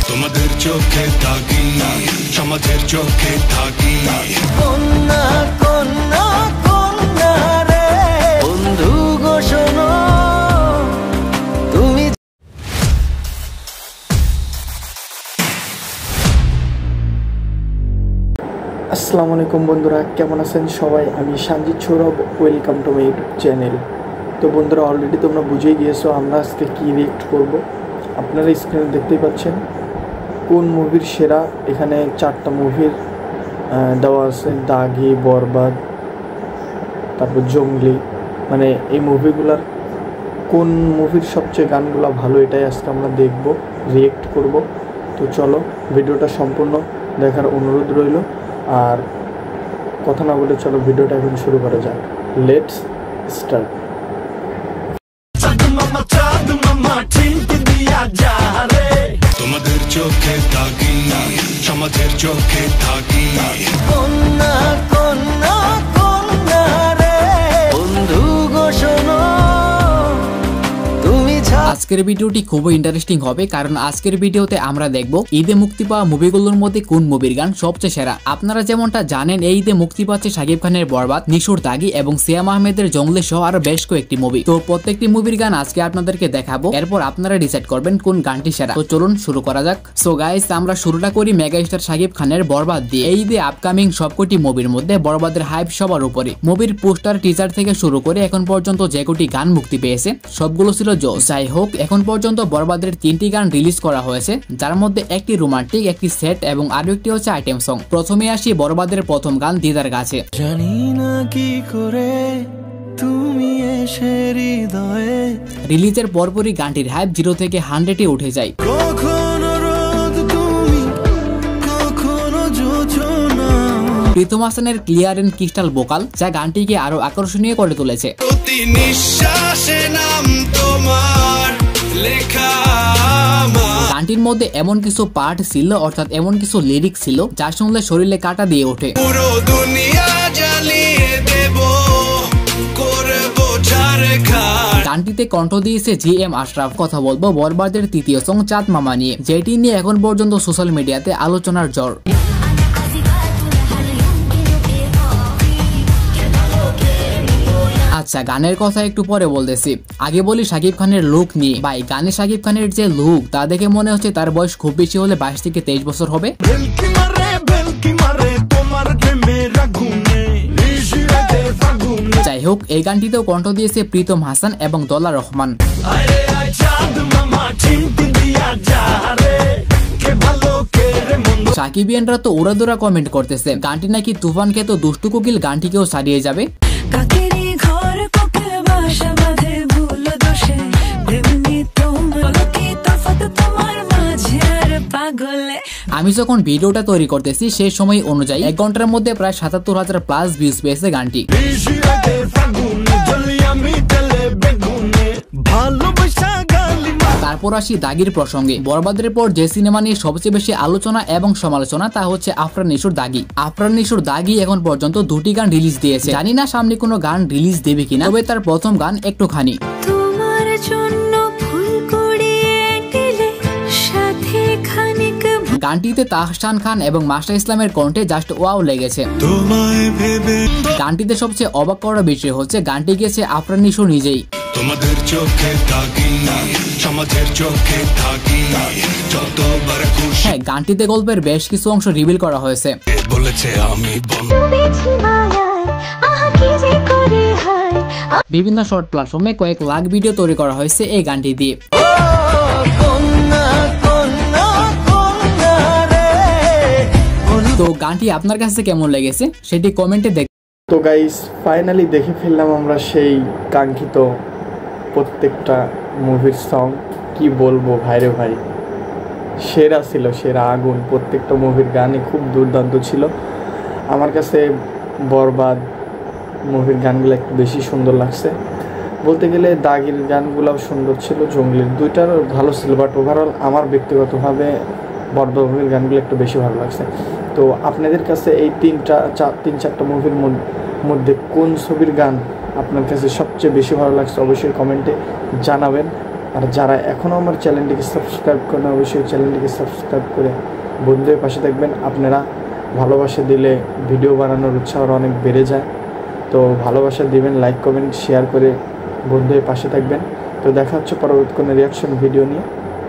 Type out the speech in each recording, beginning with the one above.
তোমাদের চোখে থাকি, সমাজের চোখে থাকি। কন্যা কন্যা কন্যা রে বন্ধু গো শোনো তুমি। আসসালামু আলাইকুম বন্ধুরা, কেমন আছেন সবাই? আমি Sanjit Sourav, welcome to my YouTube channel. তো বন্ধুরা, অলরেডি তোমরা বুঝেই গিয়েছো আমরা আজকে কী রিয়েক্ট করব। আপনারা স্ক্রিনে দেখতেই পাচ্ছেন কোন মুভির সেরা। এখানে 4টা মুভির দেওয়া আছে, দাগি, বরবাদ, তারপর জঙ্গলি। মানে এই মুভিগুলার কোন মুভির সবচেয়ে গানগুলো ভালো, এটাই আজকে আমরা দেখব, রিয়েক্ট করব। তো চলো ভিডিওটা সম্পূর্ণ দেখার অনুরোধ রইল। আর কথা না বলে চলো ভিডিওটা এখন শুরু করা যাক। Let's start. তোমাদের চোখে থাকি, সমাজের চোখে থাকি। কন্যা কন্যা কন্যা রে বন্ধু গো শোনো তুমি। আজকের ভিডিওটি খুবই ইন্টারেস্টিং হবে, কারণ আজকের ভিডিওতে আমরা দেখব ঈদে মুক্তি পাওয়া মুভিগুলোর মধ্যে কোন মুভির গান সবচেয়ে সেরা। আপনারা যেমনটা জানেন, এই ঈদে মুক্তি পাচ্ছে শাকিব খানের বরবাদ, নিশুর দাগি এবং সিয়াম আহমেদের জঙ্গলি সহ আরো বেশ কয়েকটি মুভি। তো প্রত্যেকটি মুভির গান আজকে আপনাদেরকে দেখাবো, এরপর আপনারা ডিসাইড করবেন কোন গানটি সেরা। তো চলুন শুরু করা যাক। সো গাইস, আমরা শুরুটা করি মেগা স্টার শাকিব খানের বরবাদ দিয়ে। এই ঈদে আপকামিং সবকটি মুভির মধ্যে বরবাদের হাইপ সবার উপরে। মুভির পোস্টার, টিজার থেকে শুরু করে এখন পর্যন্ত যে কটি গান মুক্তি পেয়েছে সবগুলো ছিল জোস। যাই হোক, এখন পর্যন্ত বরবাদের 3টি গান রিলিজ করা হয়েছে, যার মধ্যে একটি রোমান্টিক, একটি সেট এবং আরো একটি হচ্ছে আইটেম সং। প্রথমে আসি বরবাদের প্রথম গান দিদার কাছে। জানি না কি করে তুমি এসে হৃদয়ে। রিলিজের পরপরই গানটির হাইপ 0 থেকে 100-এ উঠে যায়। কখনো রোদ তুমি, কখনো জোছনা। প্রীতম হাসানের ক্লিয়ার এন্ড ক্রিস্টাল ভোকাল, যা গানটিকে আরো আকর্ষণীয় করে তুলেছে। প্রতি নিঃশ্বাসে নাম তোমার লেখা। গানটির মধ্যে এমন কিছু পার্ট ছিল, অর্থাৎ এমন কিছু লিরিক্স ছিল যা শুনলে শরীরে কাঁটা দিয়ে ওঠে। পুরো দুনিয়া জ্বালিয়ে দেব, করব ঝাড়খণ্ড। গানটিতে কণ্ঠ দিয়েছে GM আশরাফ। কথা বলবো বরবাদের 3য় সং চাঁদ মামা নিয়ে, যেটি নিয়ে এখন পর্যন্ত সোশ্যাল মিডিয়াতে আলোচনার ঝড়। আচ্ছা, গানের কথা একটু পরে বলতেছি, আগে বলি শাকিব খানের লুক নিয়ে। ভাই, গানে শাকিব খানের যে লুক, তা দেখে মনে হচ্ছে তার বয়স খুব বেশি হলে 22 থেকে 23 বছর হবে। যাই হোক, এই গানটিতেও কণ্ঠ দিয়েছে প্রীতম হাসান এবং দোলা রহমান। সাকিবিয়ানরা তো উড়াদুরা কমেন্ট করতেছে, গানটি নাকি তুফান খেত দুষ্টু কোকিল গানটিকেও ছাড়িয়ে যাবে। আমি যখন ভিডিওটা তৈরি করতেছি সেই সময় অনুযায়ী 1 ঘন্টার মধ্যে প্রায় 77,000 প্লাস ভিউজ পেয়েছে গানটি। তারপর আসি দাগির প্রসঙ্গে। বরবাদের পর যে সিনেমা নিয়ে সবচেয়ে বেশি আলোচনা এবং সমালোচনা, তা হচ্ছে আফরান নিশুর দাগি। আফরান নিশুর দাগি এখন পর্যন্ত 2টি গান রিলিজ দিয়েছে। জানি না সামনে কোনো গান রিলিজ দেবে কিনা, তবে তার প্রথম গান একটুখানি। গানটিতে তাহসান খান এবং মাস্টার ইসলামের কণ্ঠে জাস্ট ওয়াও লেগেছে। গানটিতে সবচেয়ে অবাক করার বিষয় হচ্ছে গানটি গেছে আফরান নিশু নিজেই। তোমাদের চোখে থাকি, সমাজের চোখে থাকি, যতবার খুশি। হ্যাঁ, গানটিতে গল্পের বেশ কিছু অংশ রিভিল করা হয়েছে। বলেছে আমি বিভিন্ন শর্ট প্ল্যাটফর্মে কয়েক লাখ ভিডিও তৈরি করা হয়েছে এই গানটি দিয়ে। তো গানটি আপনার কাছে কেমন লেগেছে সেটি কমেন্টে দেখ। তো গাইস, ফাইনালি দেখে ফেললাম আমরা সেই কাঙ্ক্ষিত প্রত্যেকটা মুভির সং। কি বলবো ভাইরে ভাই, সেরা ছিল, সেরা আগুন। প্রত্যেকটা মুভির গানই খুব দুর্দান্ত ছিল। আমার কাছে বরবাদ মুভির গানগুলো একটু বেশি সুন্দর লাগছে। বলতে গেলে দাগির গানগুলোও সুন্দর ছিল, জঙ্গলির 2টার ভালো ছিল, বাট ওভারঅল আমার ব্যক্তিগতভাবে বরবাদ মুভির গানগুলো একটু বেশি ভালো লাগছে। তো আপনাদের কাছে এই 3-4টা মুভির মধ্যে কোন ছবির গান আপনার কাছে সবচেয়ে বেশি ভালো লাগছে অবশ্যই কমেন্টে জানাবেন। আর যারা এখনও আমার চ্যানেলটিকে সাবস্ক্রাইব করেন অবশ্যই চ্যানেলটিকে সাবস্ক্রাইব করে বন্ধুদের পাশে থাকবেন। আপনারা ভালোবাসা দিলে ভিডিও বানানোর উৎসাহ অনেক বেড়ে যায়। তো ভালোবাসা দিবেন, লাইক কমেন্ট শেয়ার করে বন্ধুদের পাশে থাকবেন। তো দেখা হচ্ছে পরবর্তী কোনো রিয়াকশন ভিডিও নিয়ে।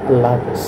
আল্লাহ হাফেজ।